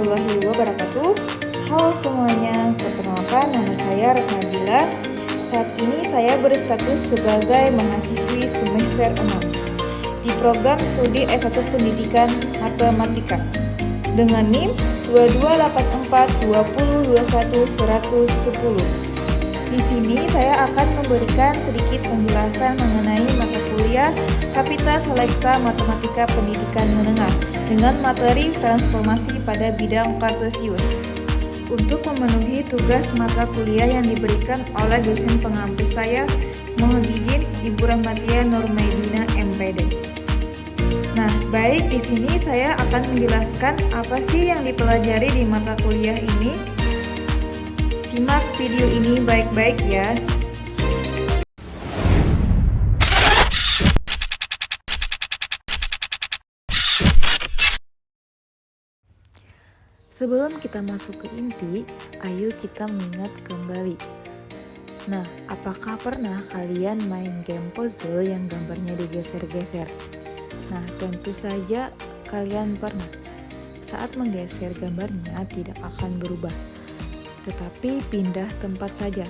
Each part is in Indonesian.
warahmatullahi wabarakatuh. Halo semuanya, perkenalkan nama saya Retnadila. Saat ini saya berstatus sebagai mahasiswi semester 6 di program studi S1 Pendidikan Matematika dengan NIM 2284202110. Di sini saya akan memberikan sedikit penjelasan mengenai mata kuliah Kapita Selekta Matematika Pendidikan Menengah dengan materi transformasi pada bidang Kartesius. Untuk memenuhi tugas mata kuliah yang diberikan oleh dosen pengampus saya, mohon izin Ibu Rahmatia Nurmaidina MPD. Nah, baik, di sini saya akan menjelaskan apa sih yang dipelajari di mata kuliah ini. Simak video ini baik-baik ya. Sebelum kita masuk ke inti, ayo kita mengingat kembali. Nah, apakah pernah kalian main game puzzle yang gambarnya digeser-geser? Nah, tentu saja kalian pernah. Saat menggeser gambarnya tidak akan berubah, tetapi pindah tempat saja.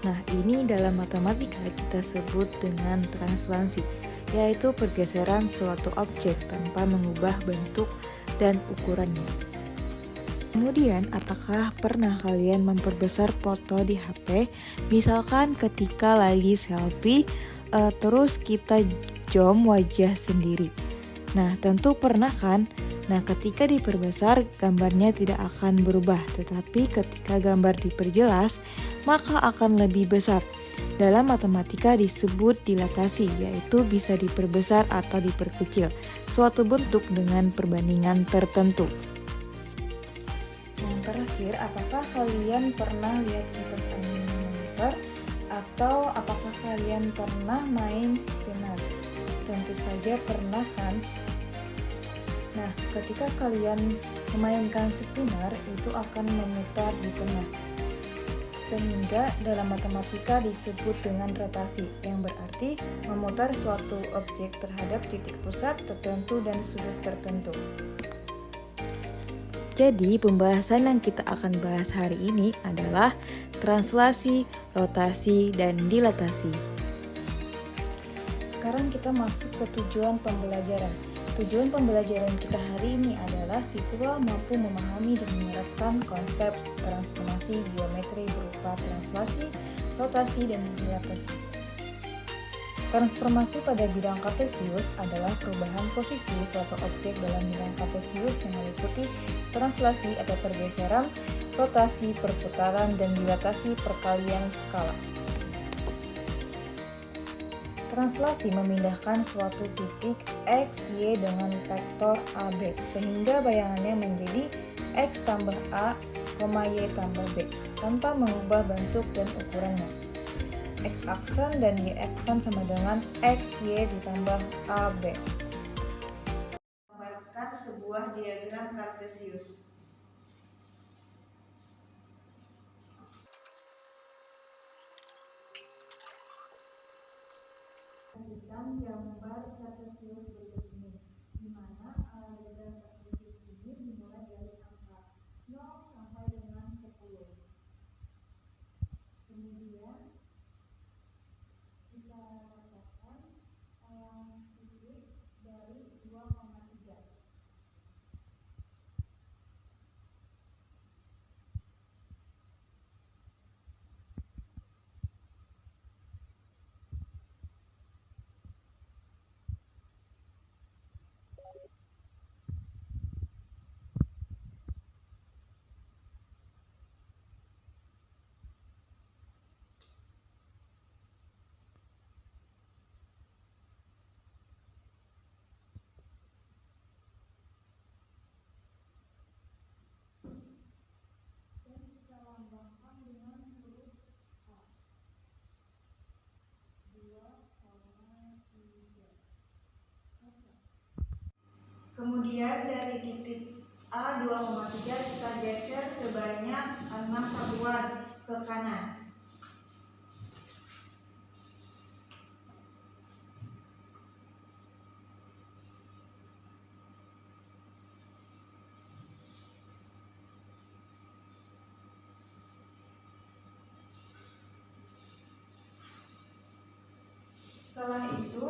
Nah, ini dalam matematika kita sebut dengan translasi, yaitu pergeseran suatu objek tanpa mengubah bentuk dan ukurannya. Kemudian, apakah pernah kalian memperbesar foto di HP? Misalkan ketika lagi selfie, terus kita zoom wajah sendiri. Nah, tentu pernah kan? Nah, ketika diperbesar, gambarnya tidak akan berubah, tetapi ketika gambar diperjelas, maka akan lebih besar. Dalam matematika disebut dilatasi, yaitu bisa diperbesar atau diperkecil suatu bentuk dengan perbandingan tertentu. Yang terakhir, apakah kalian pernah lihat kipas angin memutar? Atau apakah kalian pernah main spinner? Tentu saja pernah kan? Nah, ketika kalian memainkan spinner, itu akan memutar di tengah. Sehingga dalam matematika disebut dengan rotasi, yang berarti memutar suatu objek terhadap titik pusat tertentu dan sudut tertentu. Jadi, pembahasan yang kita akan bahas hari ini adalah translasi, rotasi, dan dilatasi. Sekarang kita masuk ke tujuan pembelajaran. Tujuan pembelajaran kita hari ini adalah siswa mampu memahami dan menerapkan konsep transformasi geometri berupa translasi, rotasi, dan dilatasi. Transformasi pada bidang Kartesius adalah perubahan posisi suatu objek dalam bidang Kartesius yang meliputi translasi atau pergeseran, rotasi, perputaran, dan dilatasi perkalian skala. Translasi memindahkan suatu titik X, Y dengan vektor AB sehingga bayangannya menjadi X tambah A, Y tambah B tanpa mengubah bentuk dan ukurannya. X aksen dan Y aksen sama dengan X, Y ditambah AB. Gambarkan sebuah diagram Kartesius. Berikan gambar Kartesius berikut ini, di mana diagram Kartesius ini dimulai dari angka 0 sampai dengan 10. Kemudian kita katakan titik dari 2,3. Kemudian dari titik A 2,3 kita geser sebanyak 6 satuan ke kanan. Setelah itu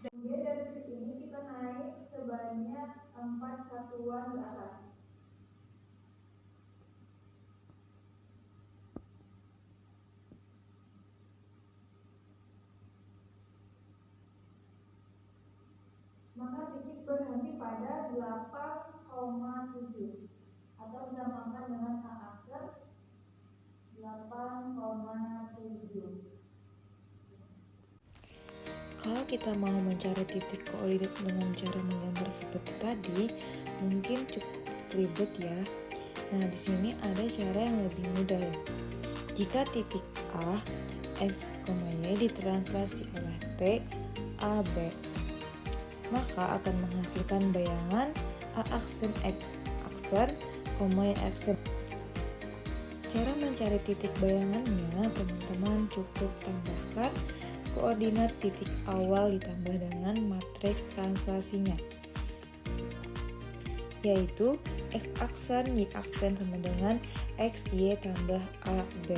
kemudian dari titik ini kita naik sebanyak 4 satuan ke atas. Maka titik berhenti pada 8,7 atau dinamakan dengan aksen 8,7. Kalau kita mau mencari titik koordinat dengan cara menggambar seperti tadi, mungkin cukup ribet ya. Nah, di sini ada cara yang lebih mudah. Jika titik A, X, Y ditranslasi oleh T, A, B, maka akan menghasilkan bayangan A aksen X aksen, Y aksen. Cara mencari titik bayangannya, teman-teman cukup tambahkan koordinat titik awal ditambah dengan matriks translasinya, yaitu X aksen Y aksen sama dengan XY tambah AB.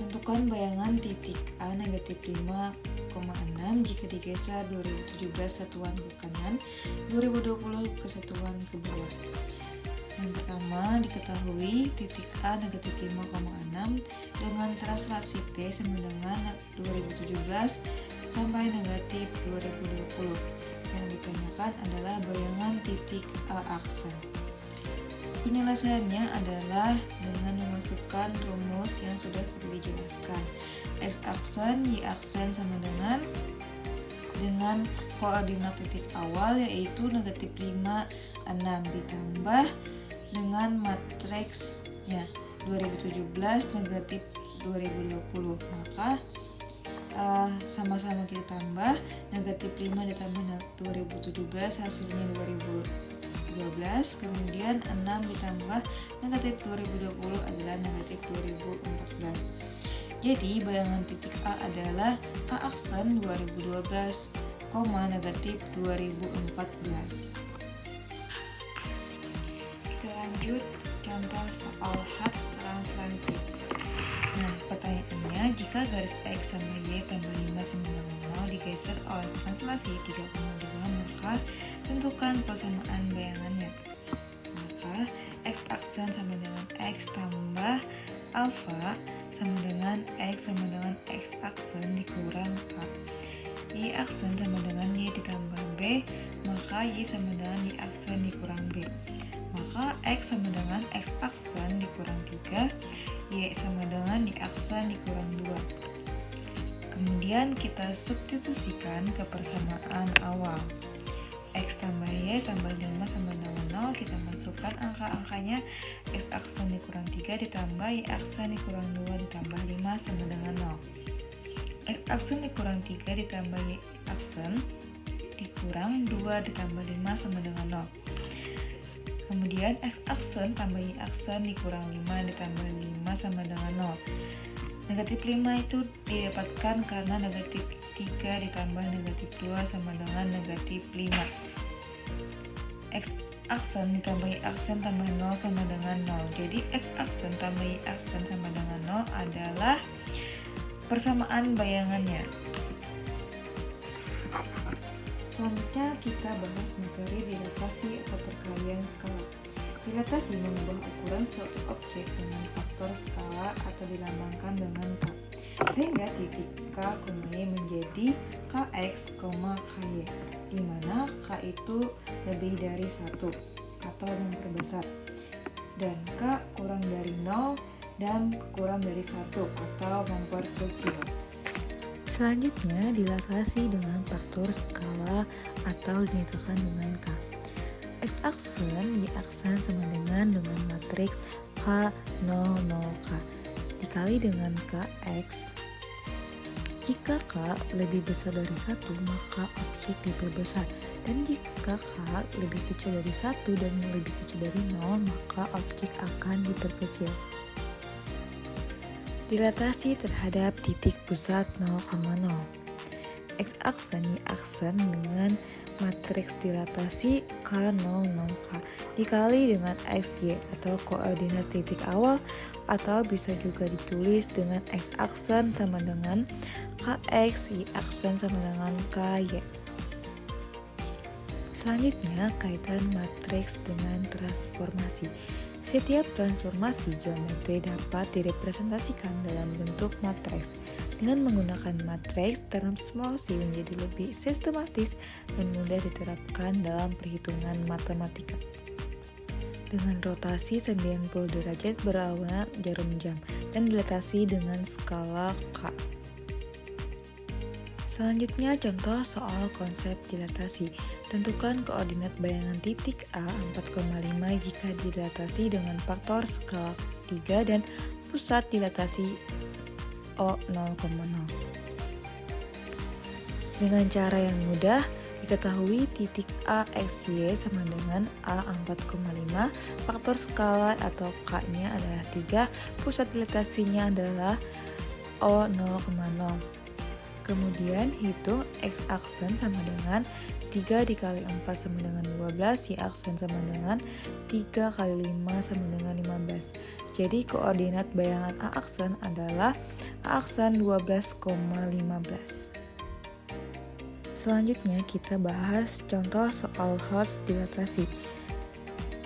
Tentukan bayangan titik A negatif 5,6 jika digeser 2017 satuan ke kanan, 2020 ke satuan ke bawah. Yang pertama, diketahui titik A negatif 5,6 dengan translasi T sama dengan 2017 sampai negatif 2020. Yang ditanyakan adalah bayangan titik A aksen. Penyelesaiannya adalah dengan memasukkan rumus yang sudah tadi dijelaskan. X aksen, Y aksen sama dengan koordinat titik awal yaitu negatif 5, 6 ditambah dengan matriksnya 2017 negatif 2020, maka sama-sama kita tambah negatif 5 ditambah 2017 hasilnya 2012, kemudian 6 ditambah negatif 2020 adalah negatif 2014. Jadi bayangan titik A adalah A aksen 2012, negatif 2014. Lanjut contoh soal hard translasi. Nah, pertanyaannya, jika garis X sama Y tambah 5 sama dengan 0 digeser oleh translasi 3,2, maka tentukan persamaan bayangannya. Maka X aksen sama dengan X tambah alfa sama dengan X aksen dikurang A. Y aksen sama dengan Y ditambah B, maka Y sama dengan Y aksen dikurang B. Maka X sama dengan X aksen dikurang 3, Y sama dengan Y aksen dikurang 2. Kemudian kita substitusikan ke persamaan awal. X tambah Y tambah 5 sama dengan 0, kita masukkan angka-angkanya. X aksen dikurang 3 ditambah Y aksen dikurang 2 ditambah 5 sama dengan 0. X aksen dikurang 3 ditambah Y aksen dikurang 2 ditambah 5 sama dengan 0. Kemudian X aksen tambah Y aksen dikurang 5 ditambah 5 sama dengan 0. Negatif 5 itu didapatkan karena negatif 3 ditambah negatif 2 sama dengan negatif 5. X aksen ditambah Y aksen tambah 0 sama dengan 0. Jadi X aksen tambah Y aksen sama dengan 0 adalah persamaan bayangannya. Selanjutnya kita bahas materi dilatasi atau perkalian skala. Dilatasi mengubah ukuran suatu objek dengan faktor skala atau dilambangkan dengan K, sehingga titik K, Y menjadi Kx, Ky, di mana K itu lebih dari 1 atau memperbesar, dan K kurang dari 0 dan kurang dari 1 atau memperkecil. Selanjutnya dilatasi dengan faktor skala atau dinyatakan dengan K. X aksen, Y aksen sama dengan matriks K, 0, 0K dikali dengan Kx. Jika K lebih besar dari 1, maka objek diperbesar, dan jika K lebih kecil dari 1 dan lebih kecil dari 0, maka objek akan diperkecil. Dilatasi terhadap titik pusat 0,0. X aksen, Y aksen dengan matriks dilatasi K00K dikali dengan XY atau koordinat titik awal, atau bisa juga ditulis dengan X aksen sama dengan KX, Y aksen sama dengan KY. Selanjutnya, kaitan matriks dengan transformasi. Setiap transformasi geometri dapat direpresentasikan dalam bentuk matriks. Dengan menggunakan matriks, transformasi menjadi lebih sistematis dan mudah diterapkan dalam perhitungan matematika. Dengan rotasi 90 derajat berlawanan jarum jam dan dilatasi dengan skala K. Selanjutnya, contoh soal konsep dilatasi. Tentukan koordinat bayangan titik A 4,5 jika dilatasi dengan faktor skala 3 dan pusat dilatasi O 0,0. Dengan cara yang mudah, diketahui titik A XY sama dengan A 4,5, faktor skala atau K-nya adalah 3, pusat dilatasinya adalah O 0,0. Kemudian hitung X aksen sama dengan 3 dikali 4 sama dengan 12, Y aksen sama dengan 3 kali 5 sama dengan 15. Jadi koordinat bayangan A aksen adalah A aksen 12,15. Selanjutnya kita bahas contoh soal Hertz dilatasi.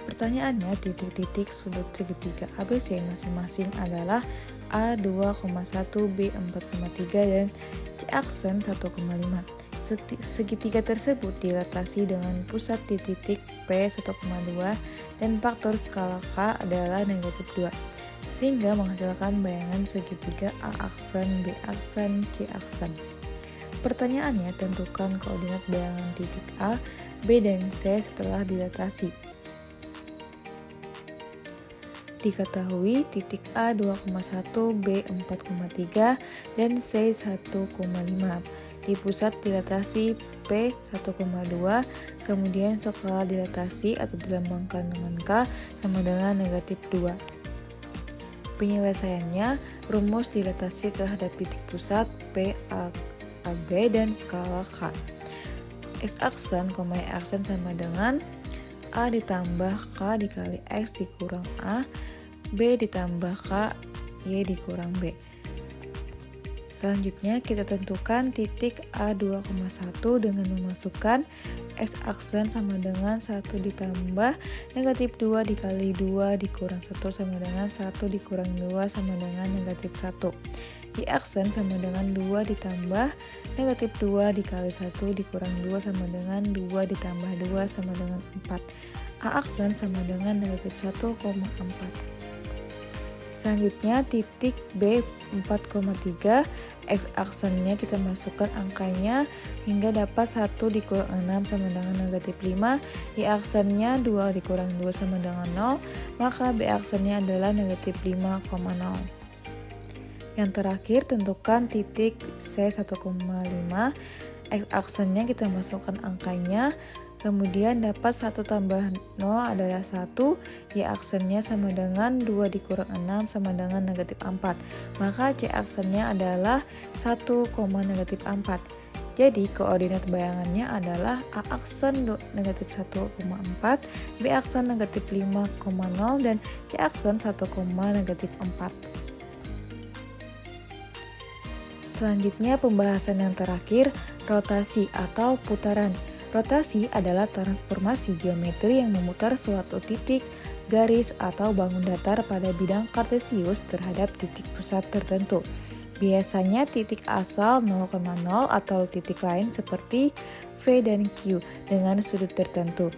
Pertanyaannya, titik-titik sudut segitiga ABC masing-masing adalah A 2,1, B 4,3, dan C aksen 1,5. Segitiga tersebut dilatasi dengan pusat di titik P 1,2 dan faktor skala K adalah negatif 2, sehingga menghasilkan bayangan segitiga A aksen, B aksen, C aksen. Pertanyaannya, tentukan koordinat bayangan titik A, B, dan C setelah dilatasi. Diketahui titik A 2,1, B 4,3, dan C 1,5. Di pusat dilatasi P 1,2, kemudian skala dilatasi atau dilambangkan dengan K sama dengan negatif 2. Penyelesaiannya, rumus dilatasi terhadap titik pusat P, A, B, dan skala K. X aksen, Y aksen sama dengan A ditambah K dikali X dikurang A, B ditambah K, Y dikurang B. Selanjutnya kita tentukan titik A 2,1 dengan memasukkan X aksen sama dengan 1 ditambah negatif 2 dikali 2 dikurang 1 sama dengan 1 dikurang 2 sama dengan negatif 1. Y aksen sama dengan 2 ditambah negatif 2 dikali 1 dikurang 2 sama dengan 2 ditambah 2 sama dengan 4. A aksen sama dengan negatif 1,4. Selanjutnya titik B 4,3, X aksennya kita masukkan angkanya hingga dapat 1 dikurang 6 sama dengan negatif 5, Y aksennya 2 dikurang 2 sama dengan 0, maka B aksennya adalah negatif 5,0. Yang terakhir, tentukan titik C 1,5, X aksennya kita masukkan angkanya, kemudian dapat 1 tambah 0 adalah 1, Y aksennya sama dengan 2 dikurang 6 sama dengan negatif 4. Maka C aksennya adalah 1, negatif 4. Jadi koordinat bayangannya adalah A aksen negatif 1,4, B aksen negatif 5,0, dan C aksen 1, negatif 4. Selanjutnya pembahasan yang terakhir, rotasi atau putaran. Rotasi adalah transformasi geometri yang memutar suatu titik, garis, atau bangun datar pada bidang kartesius terhadap titik pusat tertentu. Biasanya titik asal 0,0 atau titik lain seperti V dan Q dengan sudut tertentu.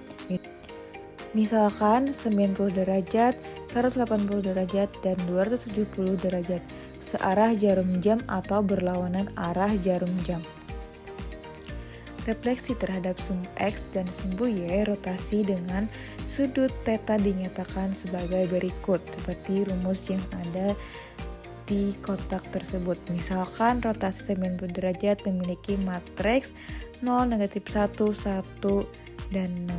Misalkan 90 derajat, 180 derajat, dan 270 derajat, searah jarum jam atau berlawanan arah jarum jam. Refleksi terhadap sumbu X dan sumbu Y, rotasi dengan sudut theta dinyatakan sebagai berikut, seperti rumus yang ada di kotak tersebut. Misalkan rotasi 90 derajat memiliki matriks 0, negatif 1, 1, dan 0.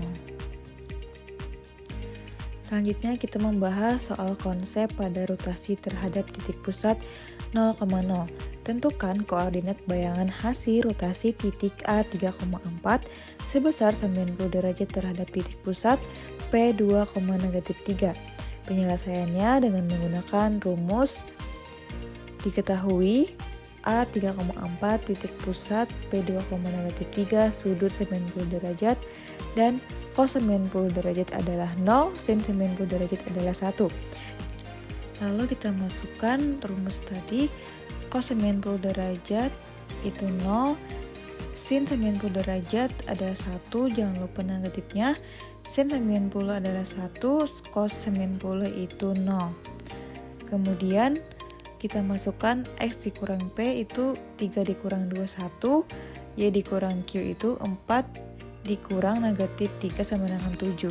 Selanjutnya kita membahas soal konsep pada rotasi terhadap titik pusat 0,0. Tentukan koordinat bayangan hasil rotasi titik A 3,4 sebesar 90 derajat terhadap titik pusat P 2,-3. Penyelesaiannya dengan menggunakan rumus diketahui A 3,4 titik pusat P 2,-3 sudut 90 derajat dan cos 90 derajat adalah 0, sin 90 derajat adalah 1. Lalu kita masukkan rumus tadi, cos 90 derajat itu 0, sin 90 derajat adalah 1, jangan lupa negatifnya, sin 90 adalah 1, cos 90 itu 0. Kemudian kita masukkan X dikurang P itu 3 dikurang 2, 1, Y dikurang Q itu 4 dikurang negatif 3 sama dengan 7.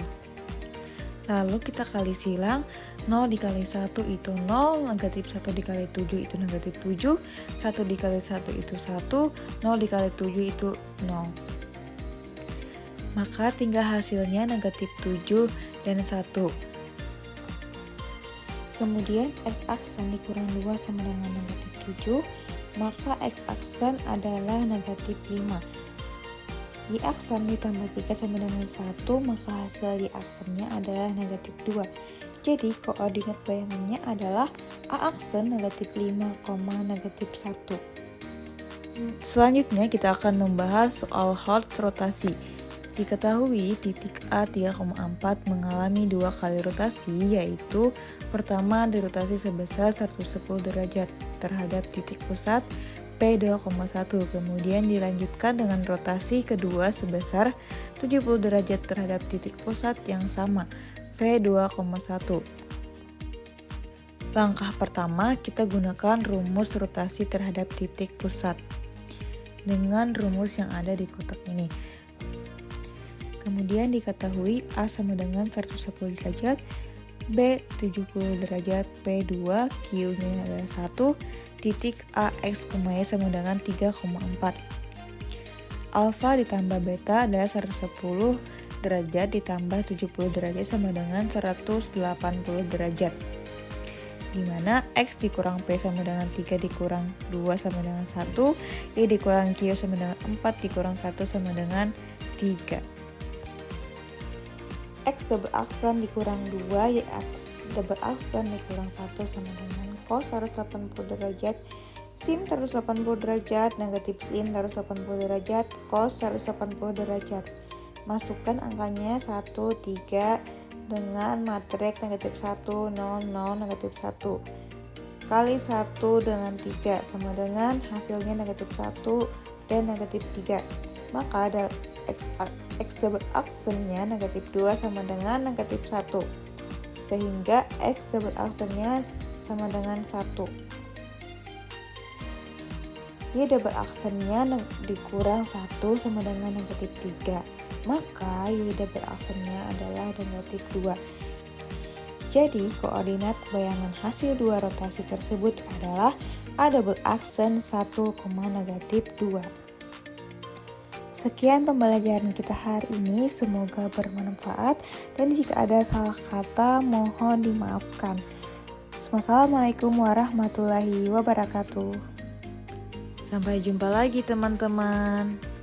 Lalu kita kali silang, 0 dikali 1 itu 0, negatif 1 dikali 7 itu negatif 7, 1 dikali 1 itu 1, 0 dikali 7 itu 0. Maka tinggal hasilnya negatif 7 dan 1. Kemudian X aksen dikurang 2 sama dengan negatif 7, maka X aksen adalah negatif 5. Y aksen ditambah 3 sama dengan 1, maka hasil Y aksennya adalah negatif 2. Jadi koordinat bayangannya adalah A aksen negatif 5, negatif 1. Selanjutnya kita akan membahas soal Hertz rotasi. Diketahui titik A 3,4 mengalami 2 kali rotasi, yaitu pertama dirotasi sebesar 110 derajat terhadap titik pusat P 2,1, kemudian dilanjutkan dengan rotasi kedua sebesar 70 derajat terhadap titik pusat yang sama, V 2,1. Langkah pertama, kita gunakan rumus rotasi terhadap titik pusat dengan rumus yang ada di kotak ini. Kemudian diketahui A sama dengan 110 derajat, B 70 derajat, P2, Q-nya adalah 1, titik A, X, Y sama dengan 3,4. Alfa ditambah beta adalah 110 derajat ditambah 70 derajat sama dengan 180 derajat. Dimana X dikurang P sama dengan 3 dikurang 2 sama dengan 1, Y dikurang Q sama dengan 4 dikurang 1 sama dengan 3. X double aksen dikurang 2, Y X double aksen dikurang 1 sama dengan cos 180 derajat, sin 180 derajat, negatif sin 180 derajat, cos 180 derajat. Masukkan angkanya 1, 3 dengan matriks negatif 1, 0, 0, negatif 1. Kali 1 dengan 3 sama dengan hasilnya negatif 1 dan negatif 3. Maka ada X double aksennya negatif 2 sama dengan negatif 1. Sehingga X double aksennya sama dengan 1. Y double aksennya dikurang 1 sama dengan negatif 3. Maka Y double aksennya adalah negatif 2. Jadi koordinat bayangan hasil dua rotasi tersebut adalah A double aksen 1, negatif 2. Sekian pembelajaran kita hari ini, semoga bermanfaat dan jika ada salah kata mohon dimaafkan. Wassalamualaikum warahmatullahi wabarakatuh. Sampai jumpa lagi teman-teman.